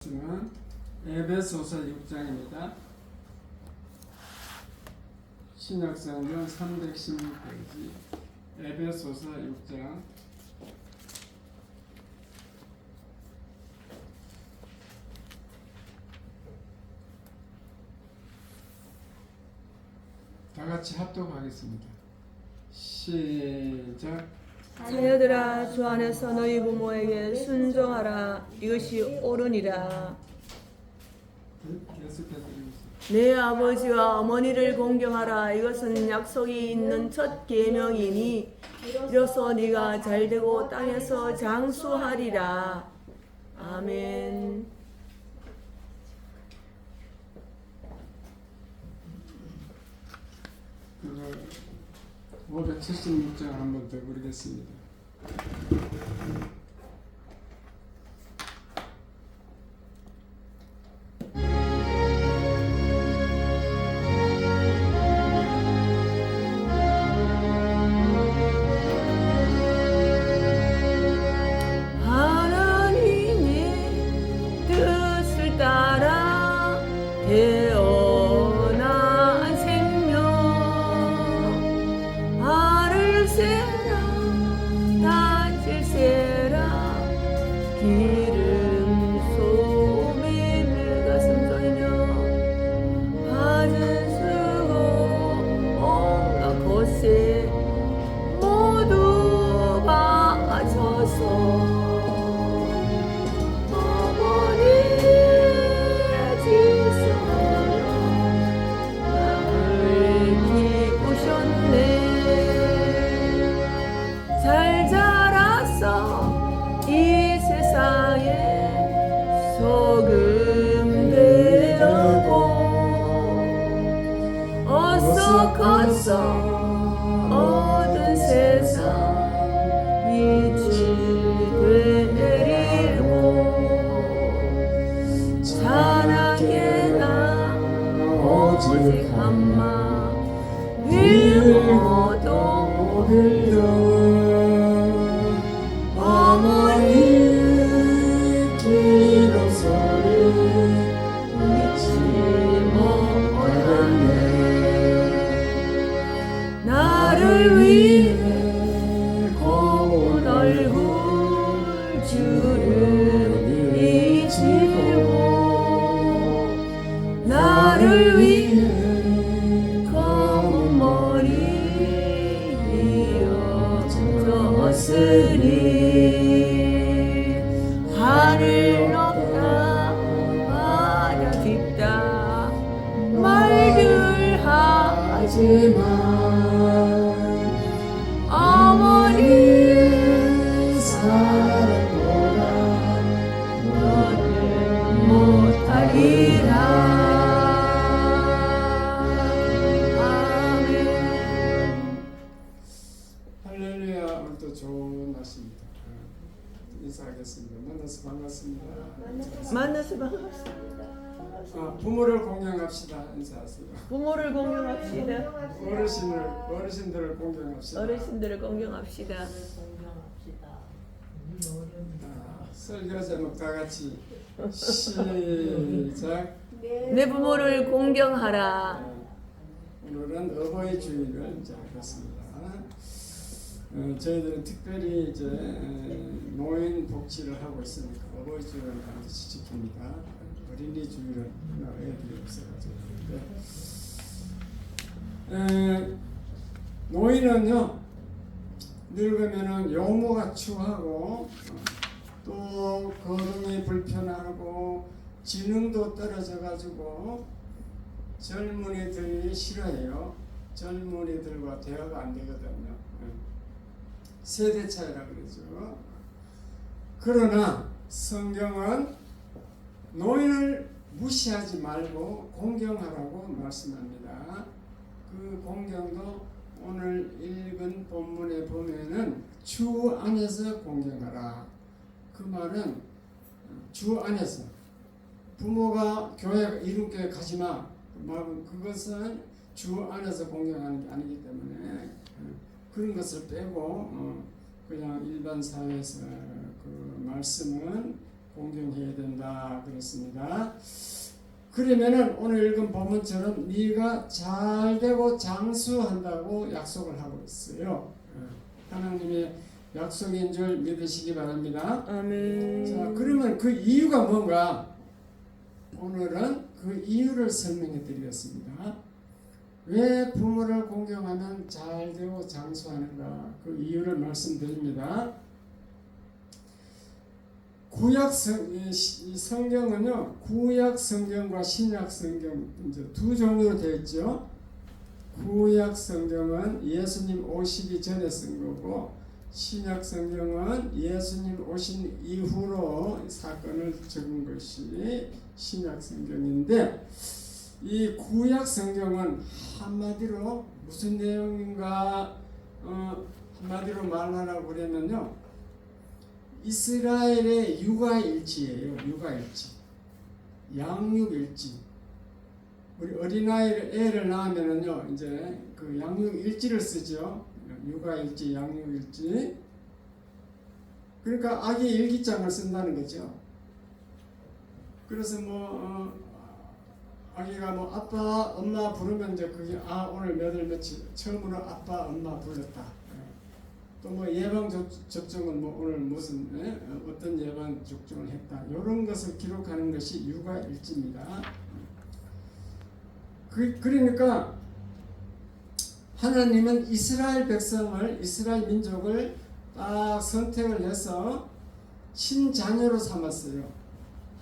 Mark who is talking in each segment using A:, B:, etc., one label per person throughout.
A: 말씀은 에베소서 6장입니다. 신약성경 316페이지 에베소서 6장 다같이 합독하겠습니다. 시작.
B: 자녀들아, 주 안에서 너희 부모에게 순종하라. 이것이 옳으니라.
A: 계속해서 읽으세요.
B: 내 아버지와 어머니를 공경하라. 이것은 약속이 있는 첫 계명이니 이로써 네가 잘되고 땅에서 장수하리라. 아멘.
A: 그거 576장 한번 더 부르겠습니다.
B: 하나님의 뜻을 따라 태어난 생명, 알을 세라 다질 세라 기름 소매 가슴 저이며 받은 수고 온갖 곳에 모두 바쳐서 잘 자랐어 이 세상에 소금 되려고 어서 컸어 얻은 세상 이치 되리고 찬하게 나 오직 한마 빌고도 빌려 어머니 기도 소리 잊지 못하네. 나를 위해 고운 얼굴 주를 잊지고 나를 위해 검은 머리 이어졌으니 하늘 높다 바다 깊다 말들 하지만 어머니 사랑보다 너를 못하리라. 아멘.
A: 할렐루야. 오늘도 좋은 날씨입니다. 인사하겠습니다. 만나서 반갑습니다.
B: 만나서 반갑습니다.
A: 부모를 공경합시다. 인사하세요.
B: 부모를 공경합시다.
A: 어르신들을 공경합시다.
B: 어르신들을 공경합시다.
A: 설교 제목 다 같이 시작.
B: 내 부모를 공경하라.
A: 오늘은 어버이 주일을 이제 하겠습니다. 저희들은 특별히 이제 노인 복지를 하고 있으니까 어버이 주일은 반드시 지킵니다. 어린이 주일은 애들이 없어가지고. 노인은요 늙으면은 용모가 추하고 또 걸음이 불편하고 지능도 떨어져가지고 젊은이들이 싫어해요. 젊은이들과 대화가 안 되거든요. 세대 차이라 그러죠. 그러나 성경은 노인을 무시하지 말고 공경하라고 말씀합니다. 그 공경도 오늘 읽은 본문에 보면은 주 안에서 공경하라. 그 말은 주 안에서 부모가 교회 이름교회 가지마 그 말은 그것은 주 안에서 공경하는 게 아니기 때문에 그런 것을 빼고 그냥 일반 사회에서 그 말씀은 공경해야 된다 그랬습니다. 그러면은 오늘 읽은 본문처럼 네가 잘되고 장수한다고 약속을 하고 있어요. 하나님의 약속인 줄 믿으시기 바랍니다.
B: 아멘.
A: 자, 그러면 그 이유가 뭔가? 오늘은 그 이유를 설명해 드리겠습니다. 왜 부모를 공경하면 잘되고 장수하는가? 그 이유를 말씀드립니다. 구약 성경은요, 구약 성경과 신약 성경 이제 두 종류로 되어 있죠. 구약 성경은 예수님 오시기 전에 쓴 거고, 신약 성경은 예수님 오신 이후로 사건을 적은 것이 신약 성경인데, 이 구약 성경은 한마디로 무슨 내용인가, 한마디로 말하라고 그러면요, 이스라엘의 육아일지예요. 육아일지, 양육일지. 우리 어린아이를 애를 낳으면은요, 이제 그 양육일지를 쓰죠. 육아일지, 양육일지. 그러니까 아기 일기장을 쓴다는 거죠. 그래서 아기가 아빠, 엄마 부르면 이제 그게 오늘 몇 월 며칠 처음으로 아빠, 엄마 불렀다. 또 예방 접종은 오늘 무슨 어떤 예방 접종을 했다. 이런 것을 기록하는 것이 육아일지입니다. 그러니까 하나님은 이스라엘 백성을, 이스라엘 민족을 딱 선택을 해서 친자녀로 삼았어요.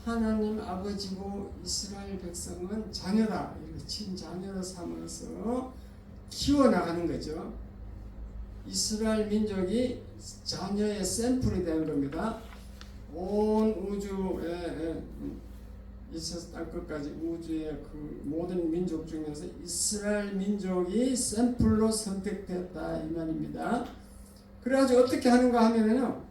A: 하나님 아버지고 이스라엘 백성은 자녀다. 이렇게 친자녀로 삼아서 키워나가는 거죠. 이스라엘 민족이 자녀의 샘플이 되는 겁니다. 온 우주에 있어서 땅 끝까지 우주의 그 모든 민족 중에서 이스라엘 민족이 샘플로 선택됐다 이 말입니다. 그래가지고 어떻게 하는가 하면은요,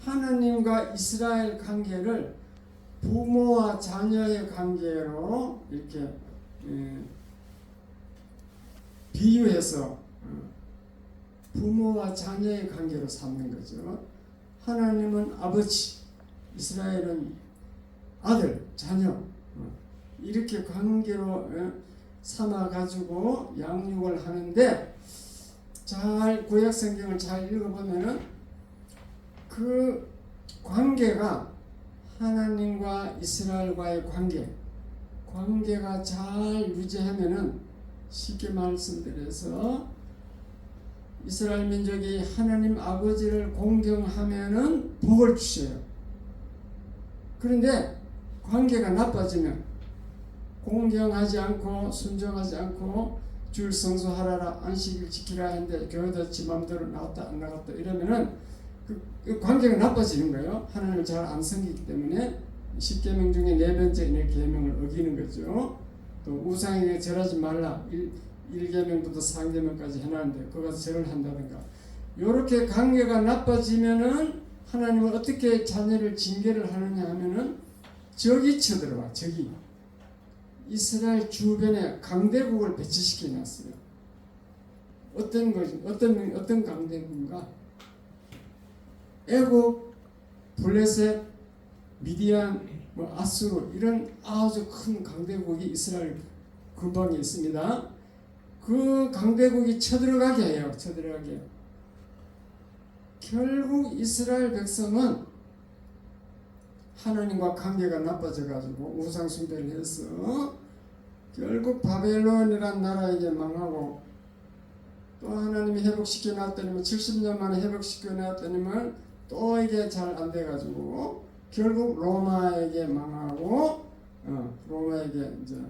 A: 하나님과 이스라엘 관계를 부모와 자녀의 관계로 이렇게 비유해서 부모와 자녀의 관계로 삼는 거죠. 하나님은 아버지, 이스라엘은 아들, 자녀, 이렇게 관계로 삼아가지고 양육을 하는데, 잘 구약 성경을 잘 읽어보면은 그 관계가 하나님과 이스라엘과의 관계가 잘 유지하면은, 쉽게 말씀드려서 이스라엘 민족이 하나님 아버지를 공경하면은 복을 주셔요. 그런데 관계가 나빠지면, 공경하지 않고 순종하지 않고 주일 성수하라, 안식일 지키라 했는데 교회도 지 마음대로 나왔다 안 나갔다 이러면은 그 관계가 나빠지는 거예요. 하나님을 잘 안 섬기기 때문에. 10계명 중에 4번째 계명을 어기는 거죠. 또 우상에게 절하지 말라 1계명부터 3계명까지 해놨는데 그거 가서 절을 한다든가, 요렇게 관계가 나빠지면은 하나님은 어떻게 자녀를 징계를 하느냐 하면은 적이 쳐들어와. 적이 이스라엘 주변에 강대국을 배치시켜 놨어요. 어떤 것이 어떤 강대국인가? 애국, 블레셋, 미디안, 아수르, 이런 아주 큰 강대국이 이스라엘 근방에 있습니다. 그 강대국이 쳐들어가게 해요. 쳐들어가게. 결국 이스라엘 백성은 하나님과 관계가 나빠져 가지고 우상 숭배를 해서 결국 바벨론이란 나라에게 망하고, 또 하나님이 회복시켜 놨더니만 70년 만에 회복시켜 놨더니만 또 이게 잘 안 돼 가지고 결국 로마에게 망하고, 로마에게 이제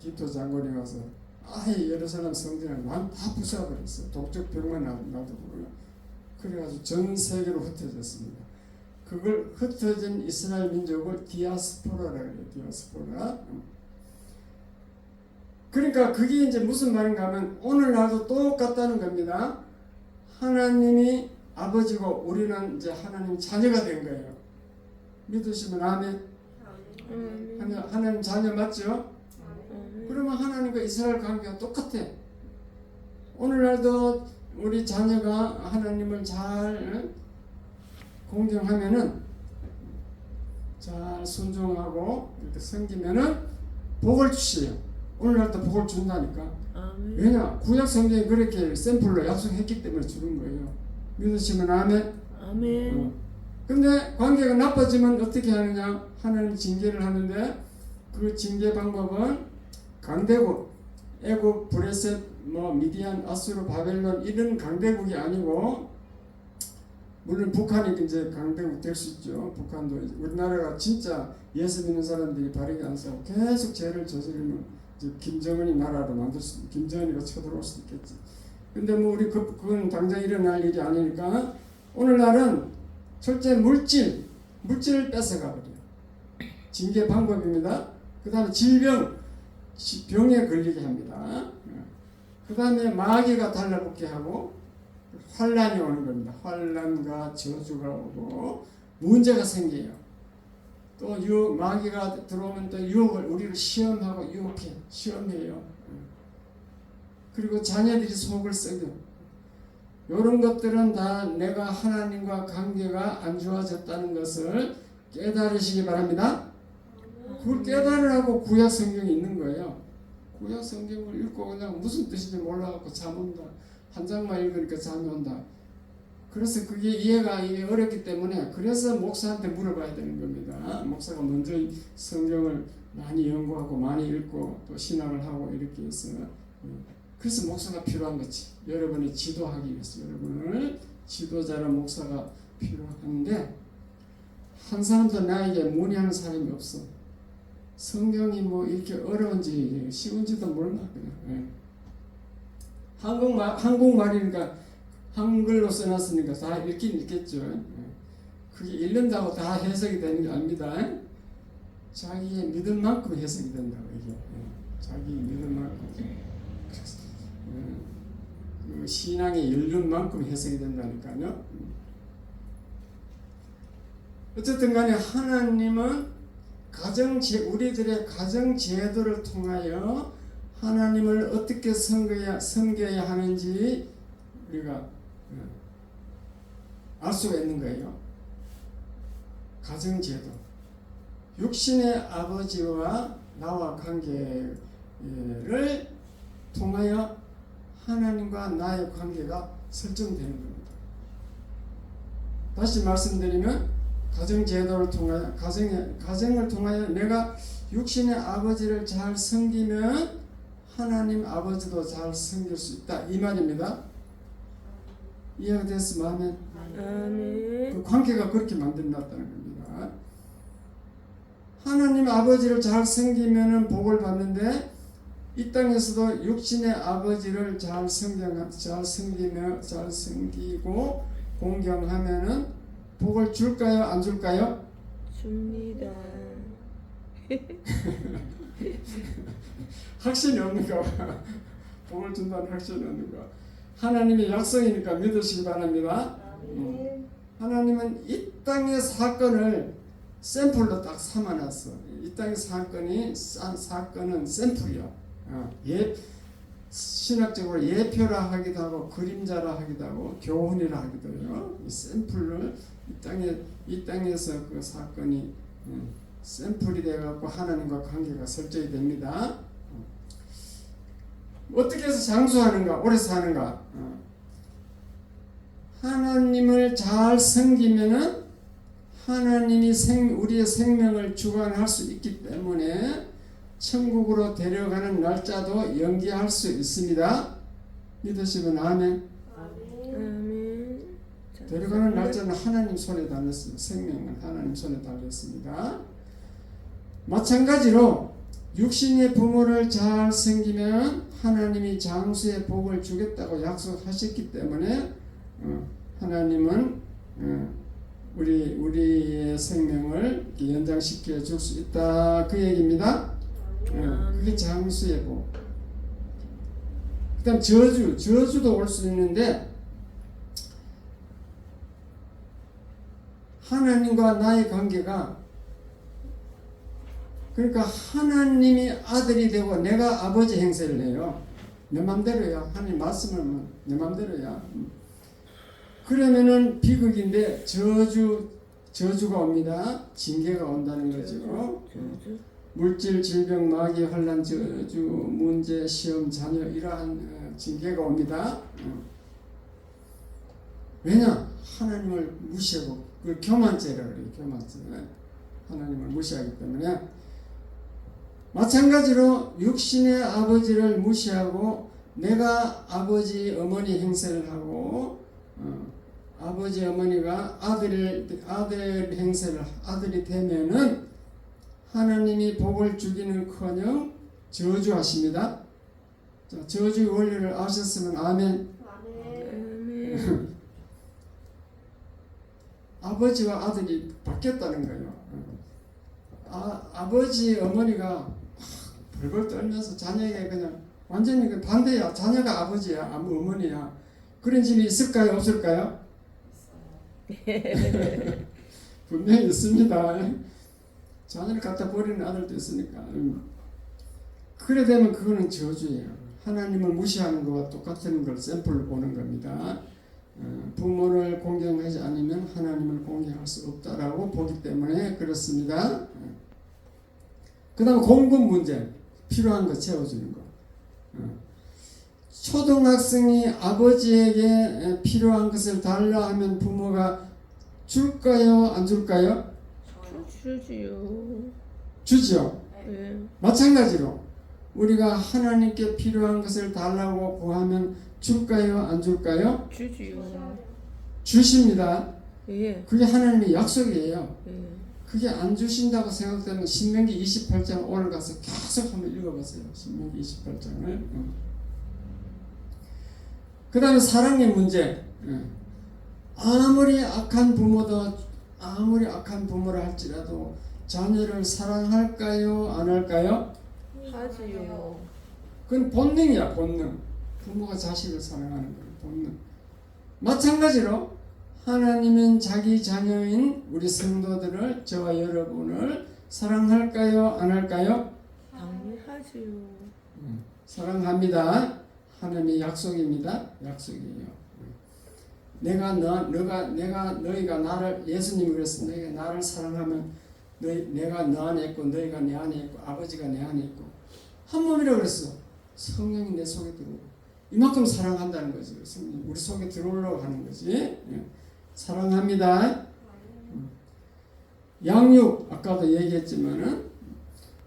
A: 기토 장군이 와서 아예 예루살렘 성전을 다 부숴버렸어. 독적 병만 놔두고. 그래가지고 전 세계로 흩어졌습니다. 그걸 흩어진 이스라엘 민족을 디아스포라라고 해요. 디아스포라. 그러니까 그게 이제 무슨 말인가 하면 오늘날도 똑같다는 겁니다. 하나님이 아버지고 우리는 이제 하나님 자녀가 된 거예요. 믿으시면 아멘. 하나님 자녀 맞죠? 그러면 하나님과 이스라엘 관계가 똑같아. 오늘날도 우리 자녀가 하나님을 잘 공경하면은 잘 순종하고 이렇게 섬기면은 복을 주시요. 오늘날도 복을 준다니까.
B: 아멘.
A: 왜냐? 구약 성경이 그렇게 샘플로 약속했기 때문에 주는 거예요. 믿으시면 아멘.
B: 아멘.
A: 근데 관계가 나빠지면 어떻게 하느냐? 하나님 징계를 하는데 그 징계 방법은 강대국, 애굽, 브레셋, 미디안, 아수르, 바벨론 이런 강대국이 아니고, 물론 북한이 이제 강대국 될 수 있죠. 북한도 우리나라가 진짜 예수 믿는 사람들이 바르게 안 싸고 계속 죄를 저지르면 이제 김정은이 나라로 만들 수, 김정은이가 쳐들어올 수 있겠지. 근데 우리 그건 당장 일어날 일이 아니니까 오늘날은 철저히 물질을 뺏어가 버려요. 징계 방법입니다. 그 다음에 병에 걸리게 합니다. 그 다음에 마귀가 달라붙게 하고 환란이 오는 겁니다. 환란과 저주가 오고 문제가 생겨요. 또 마귀가 들어오면 또 유혹을 우리를 시험하고 시험해요. 그리고 자녀들이 속을 썩여. 이런 것들은 다 내가 하나님과 관계가 안 좋아졌다는 것을 깨달으시기 바랍니다. 그걸 깨달으라고 구약 성경이 있는 거예요. 구약 성경을 읽고 그냥 무슨 뜻인지 몰라갖고 잠 온다. 한 장만 읽으니까 잠이 온다. 그래서 그게 이해가 어렵기 때문에 그래서 목사한테 물어봐야 되는 겁니다. 목사가 먼저 성경을 많이 연구하고 많이 읽고 또 신학을 하고 이렇게 해서 그래서 목사가 필요한 거지. 여러분이 지도하기 위해서 여러분을 지도자로 목사가 필요한데 한 사람도 나에게 문의하는 사람이 없어. 성경이 이렇게 어려운지 쉬운지도 몰라 그냥. 한국말이니까 한글로 써놨으니까 다 읽긴 읽겠죠. 그게 읽는다고 다 해석이 되는 게 아닙니다. 자기의 믿음 만큼 해석이 된다고 이게. 자기 믿음 만큼. 그 신앙의 연륜만큼 해석이 된다니까요. 어쨌든 간에 하나님은 우리들의 가정 제도를 통하여 하나님을 어떻게 섬겨야 하는지 우리가 알 수가 있는 거예요. 가정 제도. 육신의 아버지와 나와 관계를 통하여 하나님과 나의 관계가 설정되는 겁니다. 다시 말씀드리면 가정 제도를 통하여 가정을 통하여 내가 육신의 아버지를 잘 섬기면 하나님 아버지도 잘 섬길 수 있다 이 말입니다. 이해가 됐으면 하면 그 관계가 그렇게 만들어놨다는 겁니다. 하나님 아버지를 잘 섬기면 복을 받는데 이 땅에서도 육신의 아버지를 잘 섬기고 공경하면은 복을 줄까요? 안 줄까요?
B: 줍니다.
A: 확신이 없는가 봐. 복을 준다는 확신이 없는가. 하나님의 약속이니까 믿으시기 바랍니다. 하나님은 이 땅의 사건을 샘플로 딱 삼아놨어. 이 땅의 사건은 샘플이야. 신학적으로 예표라 하기도 하고 그림자라 하기도 하고 교훈이라 하기도 해요. 이 샘플을 이 땅에서 그 사건이 샘플이 돼갖고 하나님과 관계가 설정이 됩니다. 어떻게 해서 장수하는가, 오래 사는가? 하나님을 잘 섬기면은 하나님이 우리의 생명을 주관할 수 있기 때문에 천국으로 데려가는 날짜도 연기할 수 있습니다. 믿으시면 아멘.
B: 아멘.
A: 데려가는 날짜는 하나님 손에 달렸습니다. 생명은 하나님 손에 달렸습니다. 마찬가지로 육신의 부모를 잘 섬기면 하나님이 장수의 복을 주겠다고 약속하셨기 때문에 하나님은 우리의 생명을 연장시켜 줄 수 있다 그 얘기입니다. 그게 장수의 복. 그다음 저주도 올 수 있는데 하나님과 나의 관계가 그러니까 하나님이 아들이 되고 내가 아버지 행세를 해요. 내 맘대로야. 하나님 말씀을 내 맘대로야. 그러면은 비극인데 저주가 옵니다. 징계가 온다는 거죠.
B: 저주.
A: 물질, 질병, 마귀, 환란, 저주, 문제, 시험, 자녀 이러한 징계가 옵니다. 왜냐? 하나님을 무시하고 그 교만죄라 그래요. 교만죄. 하나님을 무시하기 때문에 마찬가지로 육신의 아버지를 무시하고 내가 아버지 어머니 행세를 하고 아버지 어머니가 아들 행세를 아들이 되면은 하나님이 복을 주기는커녕 저주하십니다. 자, 저주의 원리를 아셨으면 아멘.
B: 아멘.
A: 아버지와 아들이 바뀌었다는 거예요. 아버지 어머니가 벌벌 떨면서 자녀에게 그냥 완전히 그 반대야. 자녀가 아버지야, 어머니야. 그런 집이 있을까요, 없을까요? 분명히 있습니다. 자녀를 갖다 버리는 아들도 있으니까. 그래 되면 그거는 저주예요. 하나님을 무시하는 것과 똑같은 걸 샘플을 보는 겁니다. 부모를 공경하지 않으면 하나님을 공경할 수 없다라고 보기 때문에 그렇습니다. 그 다음 공급 문제, 필요한 거 채워주는 거. 초등학생이 아버지에게 필요한 것을 달라 하면 부모가 줄까요, 안 줄까요?
B: 주지요.
A: 주지요.
B: 네.
A: 마찬가지로 우리가 하나님께 필요한 것을 달라고 구하면 줄까요, 안 줄까요?
B: 주지요.
A: 주십니다.
B: 예.
A: 그게 하나님의 약속이에요.
B: 예.
A: 그게 안 주신다고 생각되면 신명기 28장 오늘 가서 계속 한번 읽어보세요. 신명기 28장을. 그 다음에 사랑의 문제. 아무리 악한 부모라 할지라도 자녀를 사랑할까요, 안 할까요?
B: 하지요.
A: 그건 본능이야, 본능. 부모가 자식을 사랑하는 거예요, 본능. 마찬가지로 하나님은 자기 자녀인 우리 성도들을, 저와 여러분을 사랑할까요, 안 할까요?
B: 당연하지요.
A: 사랑합니다. 하나님의 약속입니다. 약속이에요. 너희가 나를, 예수님이 그랬어. 너희가 나를 사랑하면 내가 너 안에 있고 너희가 내 안에 있고 아버지가 내 안에 있고 한 몸이라고 그랬어. 성령이 내 속에 들어오고 이만큼 사랑한다는 거지. 성령 우리 속에 들어오려고 하는 거지. 사랑합니다. 양육 아까도 얘기했지만은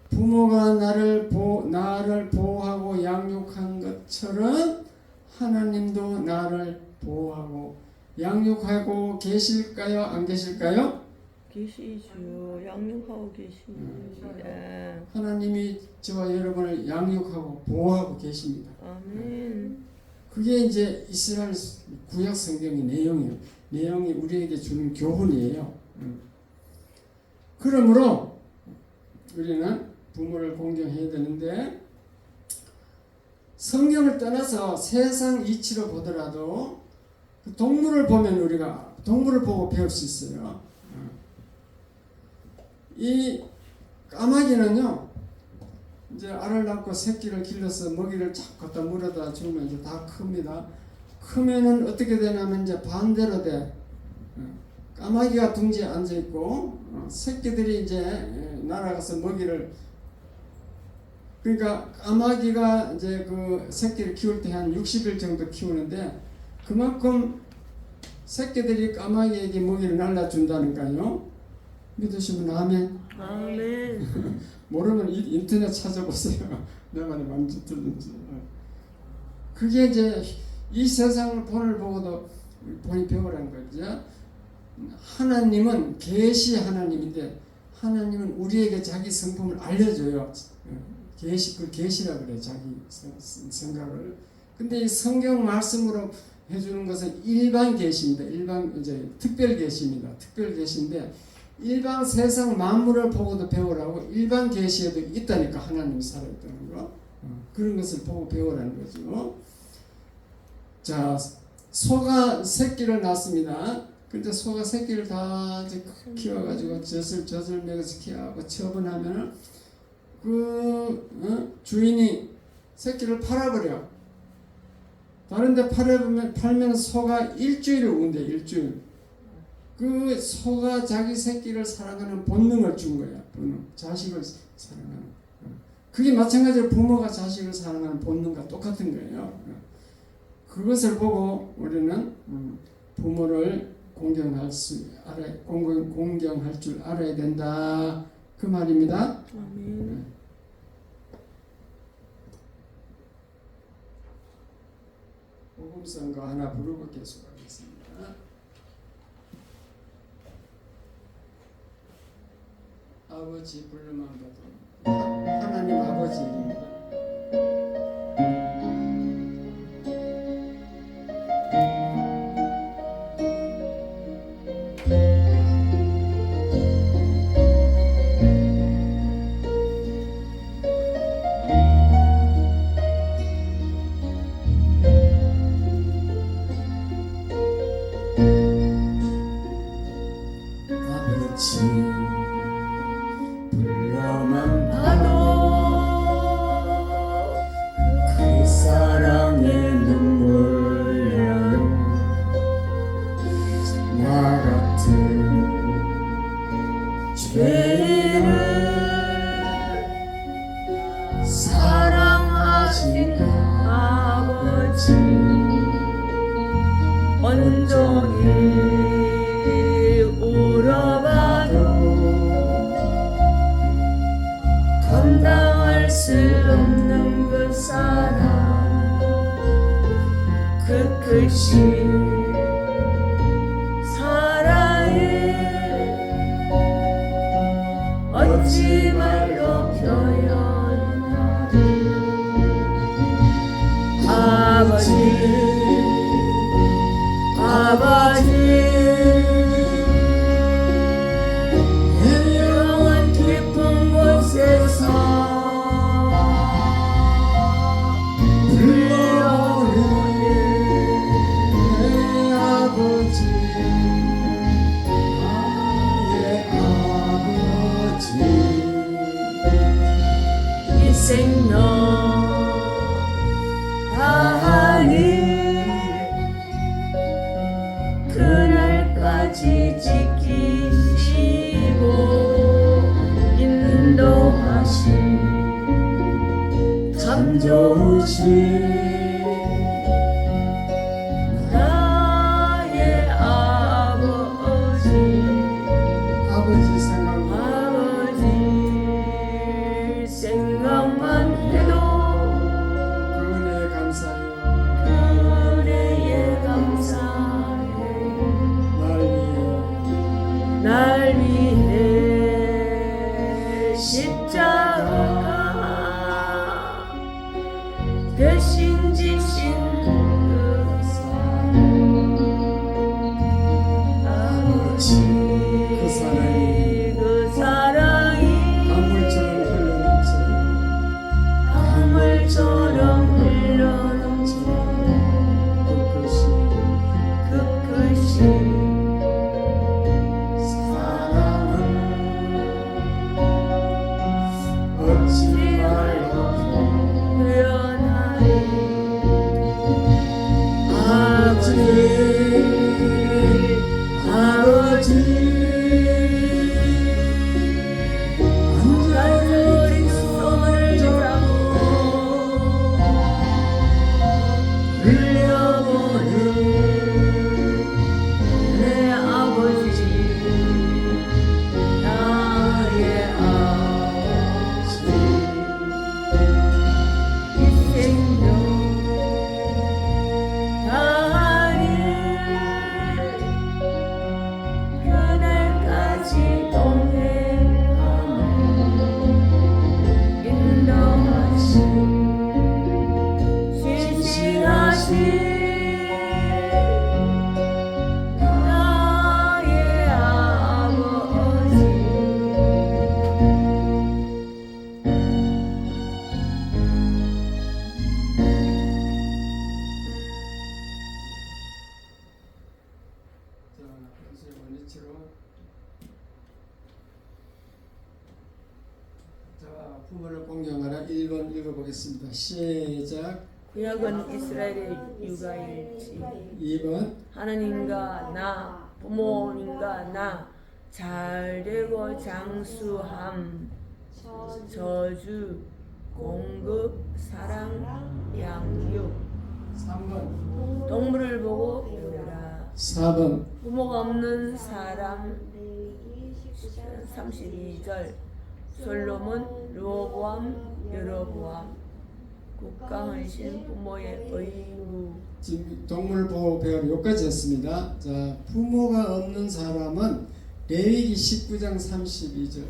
A: 부모가 나를 보호하고 양육한 것처럼 하나님도 나를 보호하고 양육하고 계실까요? 안 계실까요?
B: 계시죠. 양육하고 계십니다.
A: 하나님이 저와 여러분을 양육하고 보호하고 계십니다.
B: 아멘.
A: 그게 이제 이스라엘 구약 성경의 내용이에요. 내용이 우리에게 주는 교훈이에요. 그러므로 우리는 부모를 공경해야 되는데 성경을 떠나서 세상 이치로 보더라도 동물을 보면 우리가 동물을 보고 배울 수 있어요. 이 까마귀는요, 이제 알을 낳고 새끼를 길러서 먹이를 쫙 갖다 물어다 주면 이제 다 큽니다. 크면은 어떻게 되냐면 이제 반대로 돼. 까마귀가 둥지에 앉아 있고 새끼들이 이제 날아가서 먹이를, 그러니까 까마귀가 이제 그 새끼를 키울 때 한 60일 정도 키우는데 그만큼 새끼들이 까마귀에게 먹이를 날라준다니까요. 믿으시면 아멘.
B: 아멘.
A: 모르면 인터넷 찾아보세요. 내 말이 맞는지 틀린지. 그게 이제 이 세상을 본을 보고도 본이 배우라는 거죠. 하나님은 계시 하나님인데 하나님은 우리에게 자기 성품을 알려줘요. 그 계시라 그래, 자기 생각을. 근데 이 성경 말씀으로 해주는 것은 일반 계시입니다. 일반 이제 특별 계시입니다. 특별 계시인데 일반 세상 만물을 보고도 배우라고. 일반 계시에도 있다니까 하나님이 살아있다는 거. 그런 것을 보고 배우라는 거죠. 자, 소가 새끼를 낳습니다. 근데 소가 새끼를 다 키워가지고 젖을 먹여서 키워하고 처분하면은 주인이 새끼를 팔아버려. 다른데 팔면 소가 일주일을 운대. 일주일. 그 소가 자기 새끼를 사랑하는 본능을 준 거야. 본능. 자식을 사랑하는. 그게 마찬가지로 부모가 자식을 사랑하는 본능과 똑같은 거예요. 그것을 보고 우리는 부모를 공경할 줄 알아야 된다. 그 말입니다.
B: 아멘.
A: 복음성가 하나 부르고 계속하겠습니다. 아버지 부르면 받도 하나님 아버지 이름입니다. 아버지 불러만 봐도 그 사랑에 눈물 나요. 나 같은 죄인을 사랑하신
B: 아버지 온종일 울어봐도 감당할 수 없는 그 사랑, 그 크신 사랑에 어찌 말로 표현하리. 아버지 아버지 영원 깊은 곳에서 불러오는
A: 내 아버지 나의 아버지
B: 인생 너하니 그날까지 지키시고 인도하신 참 좋으신 나의 아버지
A: 아버지 생각나
B: 아버지 생각만 해도
A: 그 은혜에 감사해요.
B: 그 은혜에 감사해.
A: 날 위해
B: 날 위해 십자가 대신 지신 그 사랑 아버지
A: 그 사랑이
B: 그 사랑이
A: 강물처럼 흘러넘쳐요.
B: 강물처럼 흘러넘쳐
A: 그
B: 그 크신
A: 사랑은 어찌 말로
B: 표현하리.
A: 아버지 아버지
B: 간절히 손을 잡고
A: 흘려보는
B: 내 아버지 나의 아버지 인생도 다하니 그날까지 동행하며 인도하신 신실하신 나의 아버지
A: 자, 평소에 원위치로 자, 부모를 공경하라 1번 읽어보겠습니다. 시작.
B: 구약은 이스라엘의 육아일지
A: 2번
B: 하나님과 나 부모님과 나 잘되고 장수함 저주 공급 사랑 양육
A: 3번
B: 동물을 보고 배우라
A: 4번
B: 부모가 없는 사람 32절 솔로몬 르호보암 여로보암 국강하신 부모의 의무
A: 지금 동물보호 배우를 여기까지 했습니다. 자, 부모가 없는 사람은 레위기 19장 32절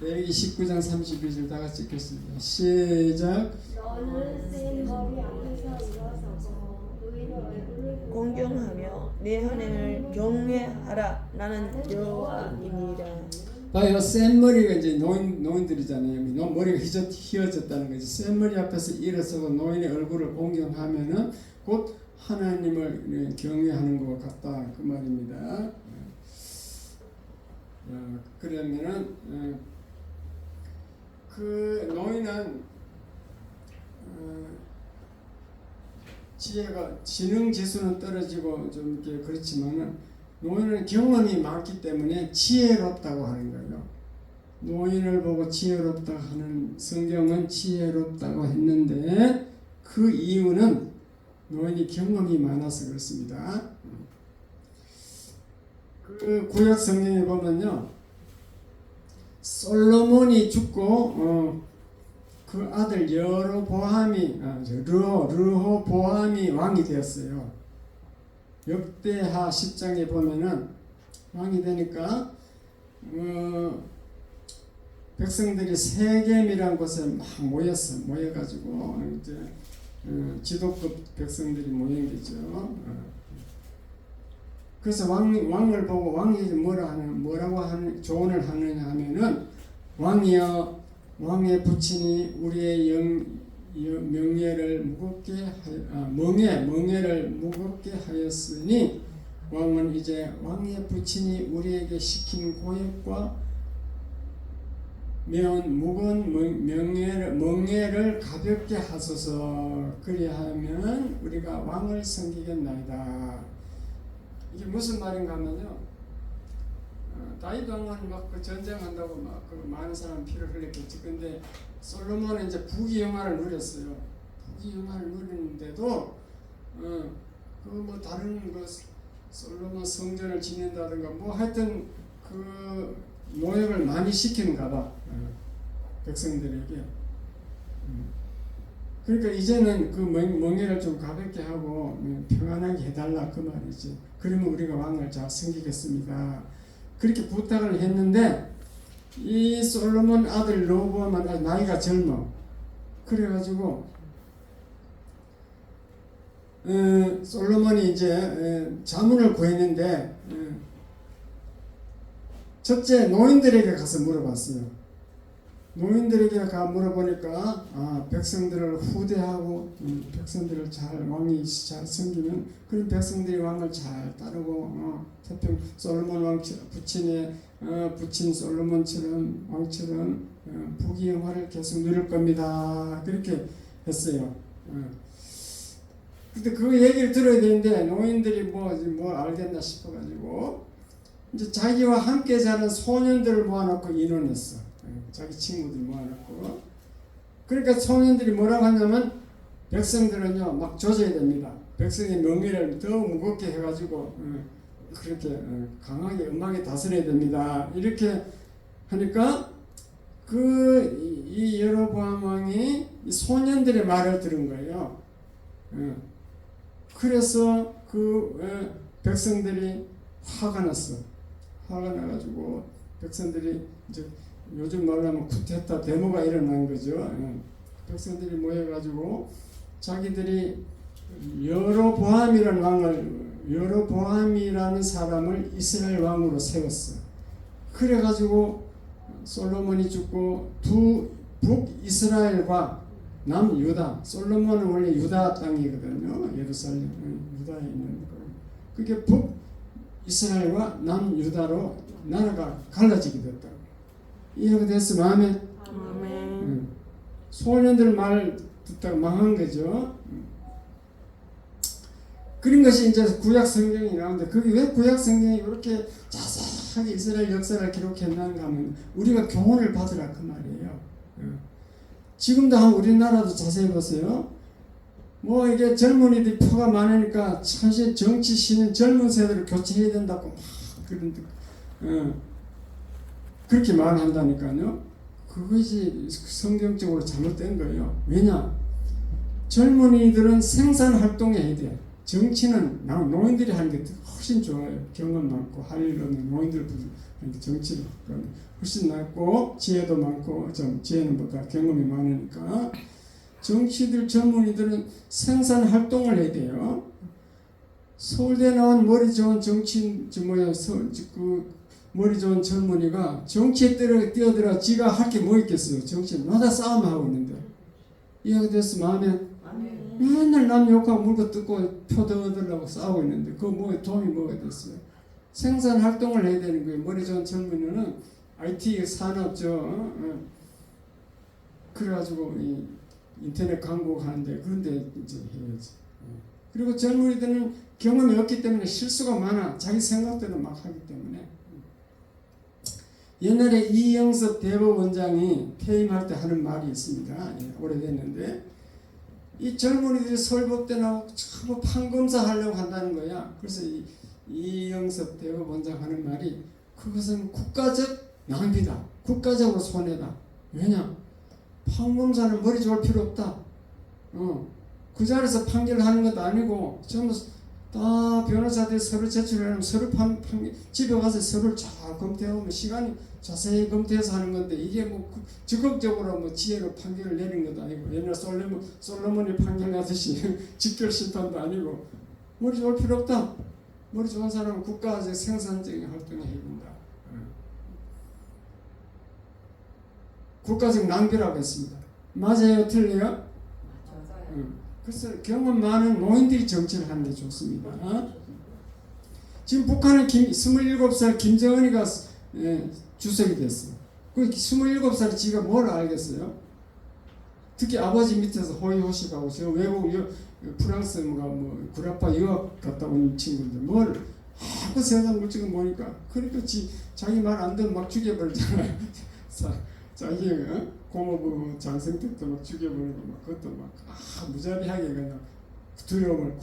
A: 레위기 19장 32절 다 같이 읽겠습니다. 시작.
C: 너는 센 머리 앞에서 일어서고 의인의 얼굴을
B: 공경하며 내 하나님을 경외하라 나는 여호와이니라
A: 봐요, 센 머리가 이제 노인들이잖아요. 머리가 휘어졌다는 거지. 센 머리 앞에서 일어서고 노인의 얼굴을 공경하면은 곧 하나님을 경외하는 것 같다 그 말입니다. 그러면은 그 노인은 지혜가 지능 지수는 떨어지고 좀 이렇게 그렇지만은 노인은 경험이 많기 때문에 지혜롭다고 하는 거예요. 노인을 보고 지혜롭다 하는 성경은 지혜롭다고 했는데 그 이유는 노인이 경험이 많아서 그렇습니다. 그 구약 성경에 보면요, 솔로몬이 죽고 그 아들 르호보암이 왕이 되었어요. 역대하 10장에 보면은 왕이 되니까 백성들이 세겜이라는 곳에 막 모여가지고 이제 지도급 백성들이 모인 거죠. 그래서 왕을 보고 왕이 뭐라고 조언을 하느냐 하면은 왕이여 왕의 부친이 우리의 명예를 무겁게 하였으니 왕은 이제 왕의 부친이 우리에게 시킨 고역과 무거운 명예를 가볍게 하소서. 그리하면 우리가 왕을 섬기겠나이다. 이게 무슨 말인가 하면요, 다윗 왕은 막 그 전쟁한다고 막 그 많은 사람 피를 흘렸겠지. 근데 솔로몬은 이제 부귀영화를 누렸어요. 부귀영화를 누리는데도 그 뭐 다른 그 솔로몬 성전을 짓는다든가 뭐 하여튼 그 노역을 많이 시키는가봐 백성들에게. 그러니까 이제는 그 멍에를 좀 가볍게 하고 평안하게 해달라 그 말이지. 그러면 우리가 왕을 잘 섬기겠습니다. 그렇게 부탁을 했는데 이 솔로몬 아들 르호보암은 나이가 젊어. 그래가지고 솔로몬이 이제 자문을 구했는데 첫째 노인들에게 가서 물어봤어요. 노인들에게 가 물어보니까 백성들을 후대하고 백성들을 왕이 잘 섬기면 그런 백성들이 왕을 잘 따르고 태평 솔로몬 왕 부친 솔로몬처럼 왕처럼 부귀영화를 계속 누릴 겁니다. 그렇게 했어요. 근데 그 얘기를 들어야 되는데 노인들이 뭐 알겠나 싶어가지고 이제 자기와 함께 자는 소년들을 모아놓고 인원했어. 자기 친구들 모아놓고. 그러니까 소년들이 뭐라고 하냐면 백성들은요 막 조져야 됩니다. 백성의 명예를 더 무겁게 해가지고 그렇게 강하게 엄하게 다스려야 됩니다. 이렇게 하니까 이 여로보암 왕이 이 소년들의 말을 들은 거예요. 그래서 백성들이 화가 났어. 화가 나가지고 백성들이 이제 요즘 말로 하면 쿠데타 데모가 일어난 거죠. 백성들이 모여가지고 자기들이 여로보암이라는 사람을 이스라엘 왕으로 세웠어. 그래가지고 솔로몬이 죽고 북이스라엘과 남유다, 솔로몬은 원래 유다 땅이거든요. 예루살렘 유다에 있는 거. 그게 북이스라엘과 남유다로 나라가 갈라지게 됐다. 이해가 됐어? 마음에?
B: 아멘.
A: 소년들 말 듣다가 망한 거죠. 그런 것이 이제 구약 성경이 나오는데 그게 왜 구약 성경이 이렇게 자세하게 이스라엘 역사를 기록했는가 하면 우리가 교훈을 받으라 그 말이에요. 지금도 한 우리나라도 자세히 보세요. 뭐 이게 젊은이들이 표가 많으니까 사실 정치 신은 젊은 세대를 교체해야 된다고 막 그런 그렇게 말한다니까요. 그것이 성경적으로 잘못된 거예요. 왜냐? 젊은이들은 생산 활동해야 돼. 정치는 노인들이 하는 게 훨씬 좋아요. 경험 많고 할 일 없는 노인들 하는 게 정치를 훨씬 낫고 지혜도 많고 좀 지혜는 보다 경험이 많으니까 정치들 젊은이들은 생산 활동을 해야 돼요. 서울대 나온 머리 좋은 정치인 머리 좋은 젊은이가 정치에 뛰어들어 지가 할 게 뭐 있겠어요. 정치에 나다 싸움하고 있는데 이해가 됐어 마음에 맨날 남 욕하고 물고 뜯고 표 더 얻으려고 싸우고 있는데 그 뭐 도움이 뭐가 됐어요. 생산 활동을 해야 되는 거예요. 머리 좋은 젊은이는 IT 산업죠. 그래가지고 이 인터넷 광고 하는데 그런데 이제 해야지. 그리고 젊은이들은 경험이 없기 때문에 실수가 많아. 자기 생각대로 막 하기 때문에. 옛날에 이영섭 대법원장이 퇴임할 때 하는 말이 있습니다. 오래됐는데 이 젊은이들이 서울법대 나오고 전부 판검사 하려고 한다는 거야. 그래서 이영섭 대법원장 하는 말이 그것은 국가적 낭비다. 국가적으로 손해다. 왜냐? 판검사는 머리 좋을 필요 없다. 그 자리에서 판결하는 것도 아니고 전부 다 변호사들이 서류 제출하면 서류 집에 가서 서류를 잘 검토해보면 시간이 자세히 검토해서 하는 건데 이게 뭐 적극적으로 뭐 지혜로 판결을 내린 것도 아니고 옛날 솔로몬이 판결하듯이 직결 심판도 아니고 머리 좋을 필요 없다. 머리 좋은 사람은 국가적 생산적인 활동에 해야 된다. 국가적 낭비라고 했습니다. 맞아요? 틀려요?
D: 맞아요.
A: 그래서 경험 많은 노인들이 정치를 하는 게 좋습니다. 지금 북한은 27살 김정은이가 주석이 됐어요. 그 27살이 지가 뭘 알겠어요? 특히 아버지 밑에서 호의호식하고 저 외국 프랑스 뭐 구라파 유학 갔다 온 친구인데 뭘 아무 세상 물증을 모니까 그러니까 자기 말 안 듣면 막 죽여버리잖아요. 자기 고모부 장생택도 막 죽여버리고 막 그것도 막 무자비하게 그냥 두려움을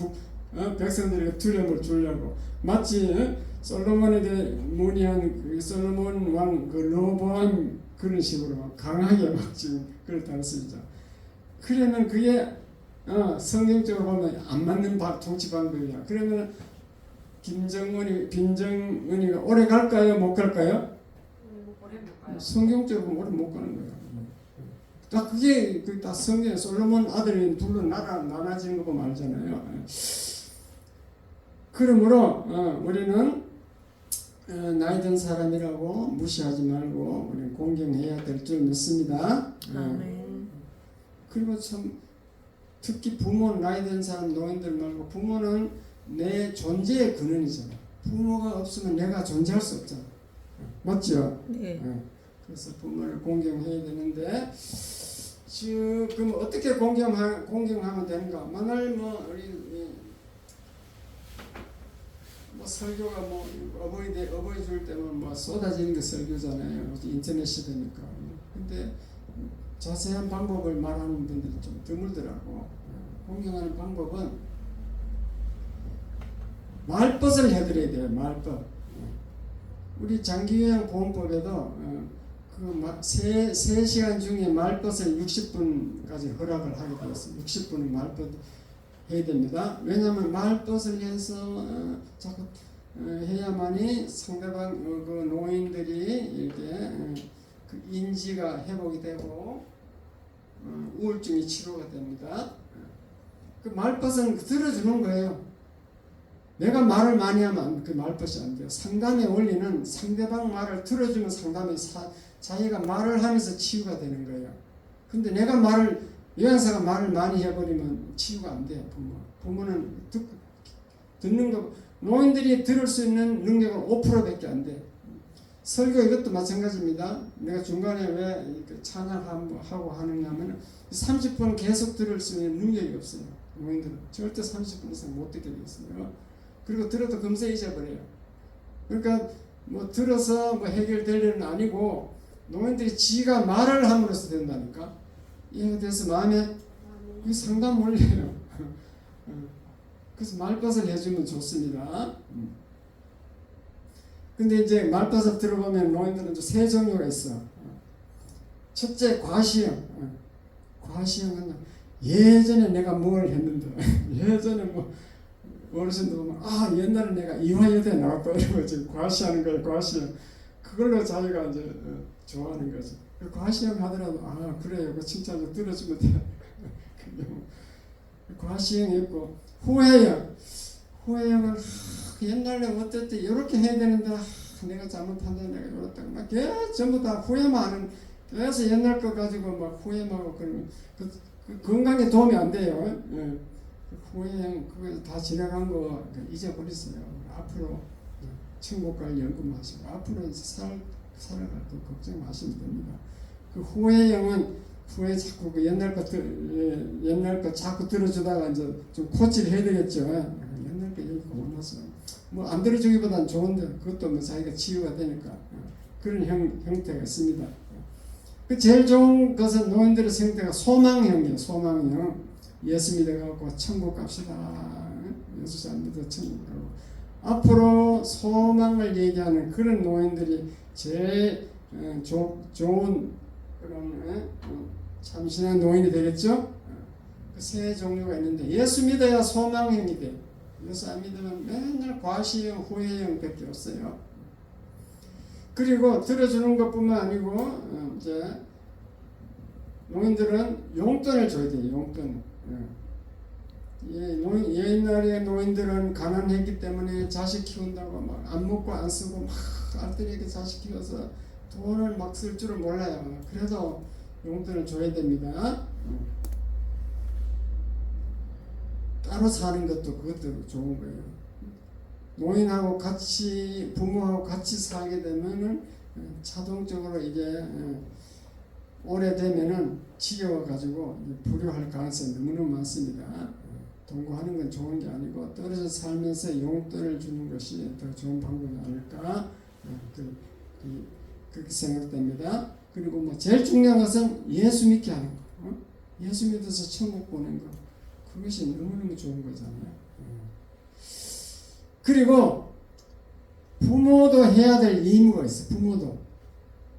A: 백성들에게 두려움을 주려고 마치 솔로몬에 대해 문의한 그 솔로몬 왕 그 로보암 그런 식으로 막 강하게 막 지금 그렇다는 쓰죠. 그러면 그게 성경적으로 보면 안 맞는 정치 방법이야. 그러면 빈정은이가 오래 갈까요? 못 갈까요? 성경적으로 오래 못 가는 거예요. 딱 그게 딱 성경에 솔로몬 아들이 둘로 나눠지는 거 보면 알잖아요. 그러므로 우리는 나이 든 사람이라고 무시하지 말고 우리는 공경해야 될 줄 믿습니다.
B: 아멘.
A: 그리고 참 특히 부모 나이 든 사람 노인들 말고 부모는 내 존재의 근원이잖아. 부모가 없으면 내가 존재할 수 없잖아. 맞죠?
B: 네.
A: 그래서 부모를 공경해야 되는데 지금 어떻게 공경하면 되는가? 만날 뭐 우리 뭐 설교가 뭐 어버이 줄 때면 뭐 쏟아지는 게 설교잖아요. 인터넷 시대니까. 근데 자세한 방법을 말하는 분들이 좀 드물더라고. 공경하는 방법은 말벗을 해드려야 돼요. 말벗. 우리 장기요양 보험법에도 그 3시간 중에 말벗을 60분까지 허락을 하게 되어 있습니다. 60분은 말벗 해야 됩니다. 왜냐하면 말벗을 해서 자꾸 해야만이 상대방 그 노인들이 이렇게 그 인지가 회복이 되고 우울증이 치료가 됩니다. 그 말벗은 들어주는 거예요. 내가 말을 많이 하면 그 말벗이 안 돼요. 상담의 원리는 상대방 말을 들어주면 상담이 자기가 말을 하면서 치유가 되는 거예요. 근데 내가 요양사가 말을 많이 해버리면 치유가 안 돼요. 부모는 듣는 거 노인들이 들을 수 있는 능력은 5%밖에 안 돼. 설교 이것도 마찬가지입니다. 내가 중간에 왜 찬양하고 하느냐면 30분 계속 들을 수 있는 능력이 없어요. 노인들은 절대 30분 이상 못 듣게 되어 있어요. 그리고 들어도 금세 잊어버려요. 그러니까 뭐 들어서 뭐 해결될 일은 아니고 노인들이 지가 말을 함으로써 된다니까. 이해가 돼서 마음에 그게 상담 원리예요. 그래서 말벗을 해주면 좋습니다. 근데 이제 말벗을 들어보면 노인들은 좀 세 종류가 있어. 첫째, 과시형. 과시형은 예전에 내가 뭘 했는데 예전에 뭐 어르신들 보면 옛날에 내가 이화여대 나왔고 이러고 지금 과시하는 거예요. 과시형. 그걸로 자기가 이제 좋아하는 거죠. 과시형 하더라도 그래요. 그 칭찬 좀 들어주면 돼요. 과시형이 있고 후회형. 후회형은 옛날에 어땠대 이렇게 해야 되는데 내가 잘못한다 내가 이렇다 막 전부 다 후회만 하는. 그래서 옛날 거 가지고 막 후회하고 그러면 그 건강에 도움이 안 돼요. 예. 후회형 그거 다 지나간 거 잊어버리세요. 앞으로 천국 갈 연구 마시고 앞으로 이제 살아갈 거 걱정 마시면 됩니다. 그 후회형은 후회 자꾸 그 옛날 거 자꾸 들어주다가 이제 좀 코치를 해야 되겠죠. 옛날 거 얘기 고마워서 뭐 안 들어주기보다는 좋은데 그것도 뭐 자기가 치유가 되니까 그런 형태가 있습니다. 그 제일 좋은 것은 노인들의 형태가 소망형이에요. 소망형. 예수 믿어갖고 천국 갑시다. 예수 잘 믿어 천국 가고 앞으로 소망을 얘기하는 그런 노인들이 제일 좋은 그런 참신한 노인이 되겠죠. 그 세 종류가 있는데 예수 믿어야 소망형이 돼. 예수 안 믿으면 맨날 과시형, 후회형 밖에 없어요. 그리고 들어주는 것뿐만 아니고 이제 노인들은 용돈을 줘야 돼요. 용돈. 옛날에 노인들은 가난했기 때문에 자식 키운다고 막 안 먹고 안 쓰고 막 알뜰하게 자식 키워서 돈을 막 쓸 줄을 몰라요. 그래도 용돈을 줘야 됩니다. 따로 사는 것도 그것도 좋은 거예요. 노인하고 같이 부모하고 같이 살게 되면은 자동적으로 이게 오래되면은 지겨워 가지고 불효할 가능성이 너무너무 많습니다. 동거하는 건 좋은 게 아니고 떨어져 살면서 용돈을 주는 것이 더 좋은 방법이 아닐까 그렇게 생각됩니다. 그리고 뭐 제일 중요한 것은 예수 믿게 하는 거. 예수 믿어서 천국 보낸 거. 그것이 너무너무 좋은 거잖아요. 그리고 부모도 해야 될 의무가 있어.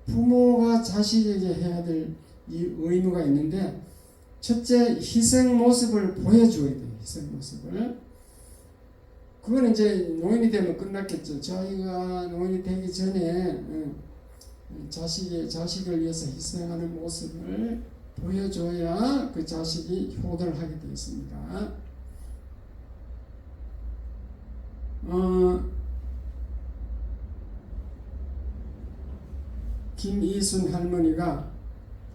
A: 부모가 자식에게 해야 될 의무가 있는데 첫째 희생 모습을 보여줘야 돼요. 희생 모습을. 그거는 이제 노인이 되면 끝났겠죠. 자기가 노인이 되기 전에 자식을 위해서 희생하는 모습을 보여줘야 그 자식이 효도를 하게 되어 있습니다. 김이순 할머니가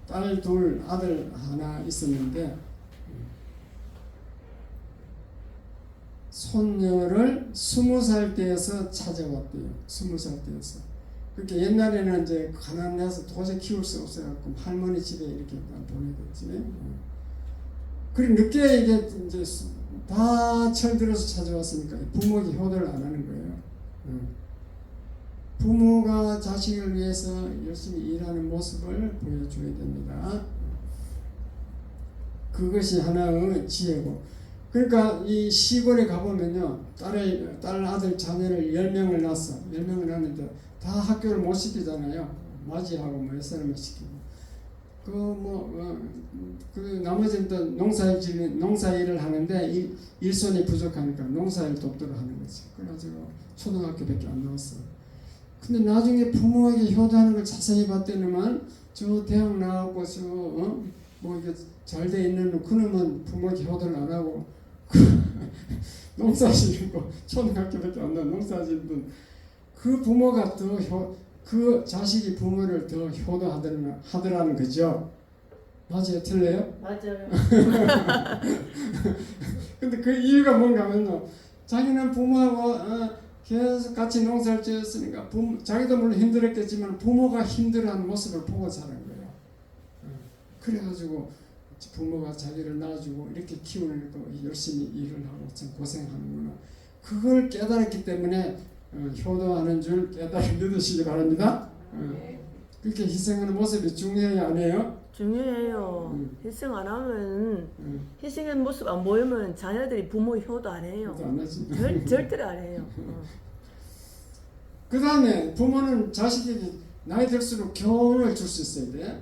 A: 딸 둘, 아들 하나 있었는데 손녀를 20살 때에서 찾아왔대요. 20살 때에서. 그러니까 옛날에는 이제 가난해서 도저히 키울 수 없어갖고 할머니 집에 이렇게 보내겠지. 그리고 늦게 이게 이제 다 철들어서 찾아왔으니까 부모에게 효도를 안 하는 거예요. 부모가 자식을 위해서 열심히 일하는 모습을 보여줘야 됩니다. 그것이 하나의 지혜고. 그러니까 이 시골에 가보면요, 딸 아들 자녀를 10명을 낳았어. 10명을 낳는데 다 학교를 못 시키잖아요. 맞이하고 뭐 햇사람을 시키고. 그 나머지는 또 농사일을 하는데 일손이 부족하니까 농사일 돕도록 하는 거지. 그래가지고 초등학교밖에 안 나왔어. 근데 나중에 부모에게 효도하는 걸 자세히 봤더니만 저 대학 나왔고 뭐 이게 잘 돼 있는 그놈은 부모에게 효도를 안 하고 농사 짓고 초등학교밖에 안 나온 농사 짓는 그 부모가 그 자식이 부모를 더 효도하더라는 거죠. 맞아요? 틀려요?
B: 맞아요.
A: 근데 그 이유가 뭔가 하면요, 자기는 부모하고 계속 같이 농사를 지었으니까 자기도 물론 힘들었겠지만 부모가 힘들어하는 모습을 보고 자란 거예요. 그래가지고 부모가 자기를 낳아주고 이렇게 키우니까 열심히 일을 하고 참 고생하는구나. 그걸 깨달았기 때문에 효도하는 줄 깨달아 믿으시기 바랍니다. 그렇게 희생하는 모습이 중요해요, 안 해요?
B: 중요해요. 희생 안 하면 희생한 모습 안 보이면 자녀들이 부모 효도 안 해요.
A: 효도 안 하지.
B: 절대로 안 해요.
A: 그 다음에 부모는 자식에게 나이 들수록 교훈을 줄 수 있어야 돼.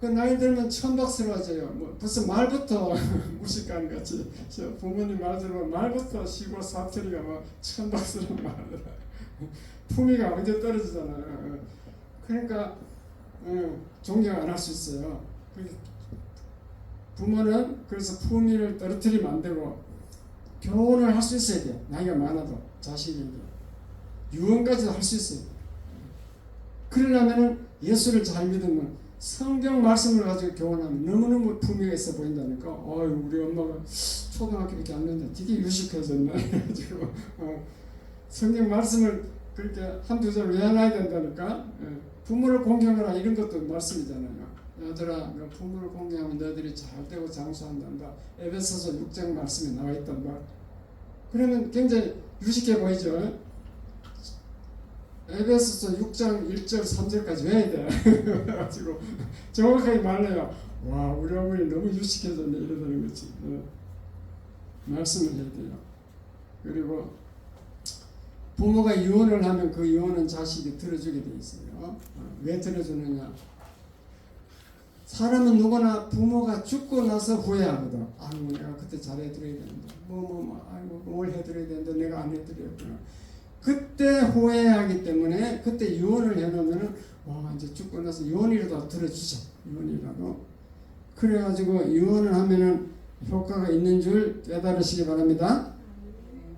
A: 그 나이 들면 천박스러워져요. 뭐 벌써 말부터 무식한 같이 부모님 말 들으면 말부터 시골 사투리가 막 천박스러운 말을 품위가 완전 떨어지잖아요. 그러니까 존경 안 할 수 있어요. 부모는 그래서 품위를 떨어뜨리면 안 되고 교훈을 할 수 있어야 돼요. 나이가 많아도 자식에게 유언까지도 할 수 있어요. 그러려면 예수를 잘 믿으면 성경 말씀을 가지고 교훈하면 너무너무 품위가 있어 보인다니까. 우리 엄마가 초등학교밖에 안 됐는데 되게 유식해졌네. 그래가지고 성경 말씀을 그렇게 한두 절 외워놔야 된다니까. 부모를 공경하라 이런 것도 말씀이잖아요. 얘들아, 너 부모를 공경하면 너희들이 잘 되고 장수한단다. 에베소서 6장 말씀에 나와 있단 말. 그러면 굉장히 유식해 보이죠. 에베소서 6장 1절 3절까지 외워야 돼. 그래가지고 정확하게 말해요. 와, 우리 어머니 너무 유식해졌네 이러다는 거지. 말씀을 해야 돼요. 그리고 부모가 유언을 하면 그 유언은 자식이 들어주게 돼 있어요. 왜 들어주느냐? 사람은 누구나 부모가 죽고 나서 후회하거든. 아이고 내가 그때 잘해드려야 되는데 아이고 뭘 해드려야 되는데 내가 안 해드렸구나. 그때 후회하기 때문에 그때 유언을 해놓으면 와 이제 죽고 나서 유언이라도 들어주자. 유언이라도. 그래가지고 유언을 하면은 효과가 있는 줄 깨달으시기 바랍니다.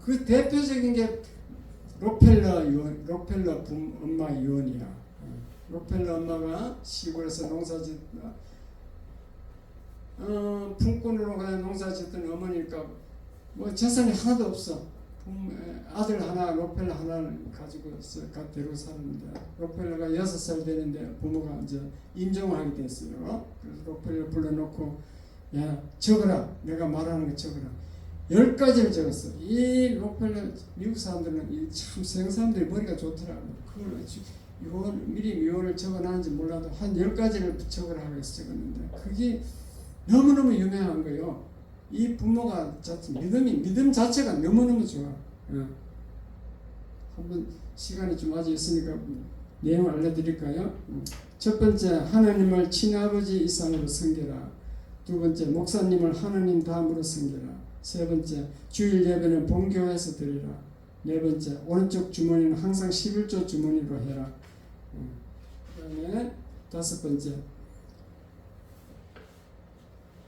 A: 그 대표적인 게 록펠러 유언, 록펠러 엄마 유언이야. 록펠러 엄마가 시골에서 농사짓다. 품꾼으로 그냥 농사짓던 어머니니까 뭐 재산이 하나도 없어. 아들 하나, 록펠러 하나를 가지고 데리고 살았는데 록펠러가 6살 되는데 부모가 이제 임종을 하게 됐어요. 그래서 록펠러 불러놓고 야 적어라. 내가 말하는 거 적어라. 10가지를 적었어. 이 록펠러 미국 사람들은 참 서양 사람들이 머리가 좋더라고. 그걸 미리 유언을 적어놨는지 몰라도 한 10가지를 적으라고 해서 적었는데 그게 너무너무 유명한 거예요. 이 부모가 믿음 자체가 너무너무 좋아. 한번 시간이 좀 아직 있으니까 내용을 알려드릴까요? 첫 번째, 하나님을 친아버지 이상으로 섬겨라. 두 번째, 목사님을 하나님 다음으로 섬겨라. 세 번째, 주일 예배는 본교회에서 드리라. 네 번째, 오른쪽 주머니는 항상 11조 주머니로 해라. 그 다음에 다섯 번째,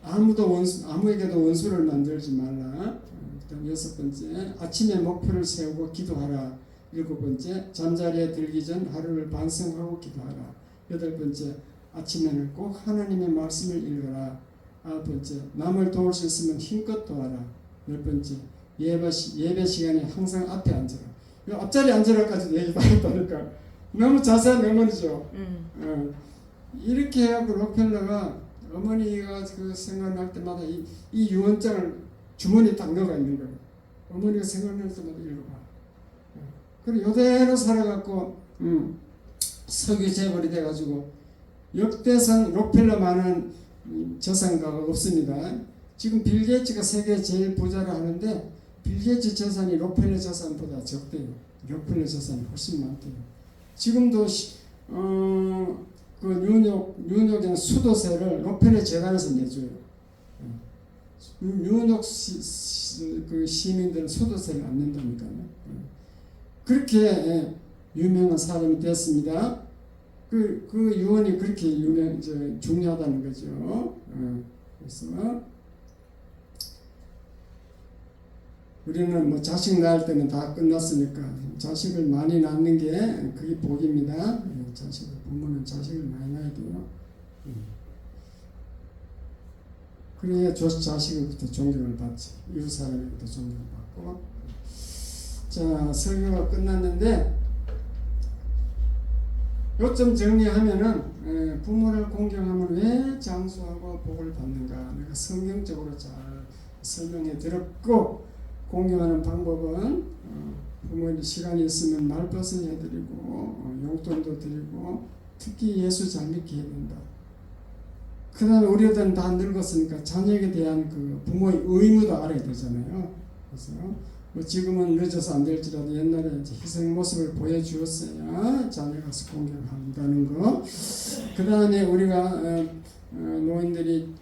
A: 아무에게도 원수를 만들지 말라. 그다음 여섯 번째, 아침에 목표를 세우고 기도하라. 일곱 번째, 잠자리에 들기 전 하루를 반성하고 기도하라. 여덟 번째, 아침에는 꼭 하나님의 말씀을 읽어라. 아홉 번째, 남을 도울 수 있으면 힘껏 도와라. 열 번째, 예배 시간에 항상 앞에 앉아라. 이 앞자리 앉으라까지 얘기 다 했다니까. 너무 자세한 어머니죠. 이렇게 해갖고 록펠러가 어머니가 그 생각날 때마다 이 유언장을 주머니에 딱 넣어가 있는 거예요. 어머니가 생각날 때마다 읽어봐. 그리고 이대로 살아갖고 석유 재벌이 돼가지고 역대상 록펠러만한 재산가가 없습니다. 지금 빌 게이츠가 세계 제일 부자라 하는데 빌 게이츠 재산이 록펠러 재산보다 적대요. 록펠러 재산이 훨씬 많대요. 지금도 그 뉴욕의 수도세를 록펠러 재단에서 내줘요. 뉴욕 그 시민들은 수도세를 안 낸다니까요. 그렇게 유명한 사람이 됐습니다. 그 유언이 그렇게 중요하다는 거죠. 그래서 우리는 뭐 자식 낳을 때는 다 끝났으니까 자식을 많이 낳는 게 그게 복입니다. 부모는 자식을 많이 낳아야 돼요. 그래야 자식으로부터 존경을 받지. 이웃 사람으로부터 존경을 받고. 자, 설교가 끝났는데 요점 정리하면은 부모를 공경하면 왜 장수하고 복을 받는가? 내가 성경적으로 잘 설명해 드렸고, 공경하는 방법은 부모님 시간이 있으면 말벗은 해드리고 용돈도 드리고 특히 예수 잘 믿게 해야 된다. 그 다음에 우리 애들은 다 늙었으니까 자녀에게 대한 그 부모의 의무도 알아야 되잖아요. 그래서 뭐 지금은 늦어서 안 될지라도 옛날에 이제 희생 모습을 보여주었어야 자녀가 공경한다는 거. 그 다음에 우리가 노인들이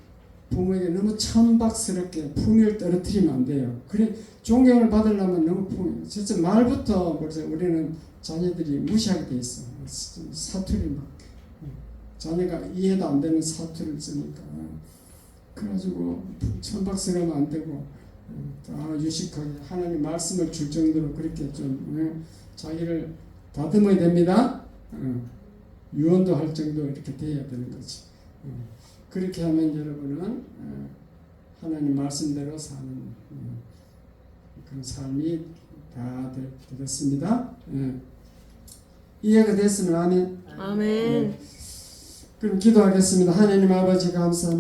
A: 부모에게 너무 천박스럽게 품위를 떨어뜨리면 안 돼요. 그래 존경을 받으려면 너무 품위. 진짜 말부터 벌써 우리는 자녀들이 무시하게 돼 있어. 사투리 막 자녀가 이해도 안 되는 사투리를 쓰니까 그래가지고 천박스러우면 안 되고 유식하게 하나님 말씀을 줄 정도로 그렇게 좀 자기를 다듬어야 됩니다. 유언도 할 정도 이렇게 돼야 되는 거지. 그렇게 하면 여러분은 하나님 말씀대로 사는 그런 삶이 다 되겠습니다. 이해가 됐으면 아멘.
B: 아멘.
A: 그럼 기도하겠습니다. 하나님 아버지 감사합니다.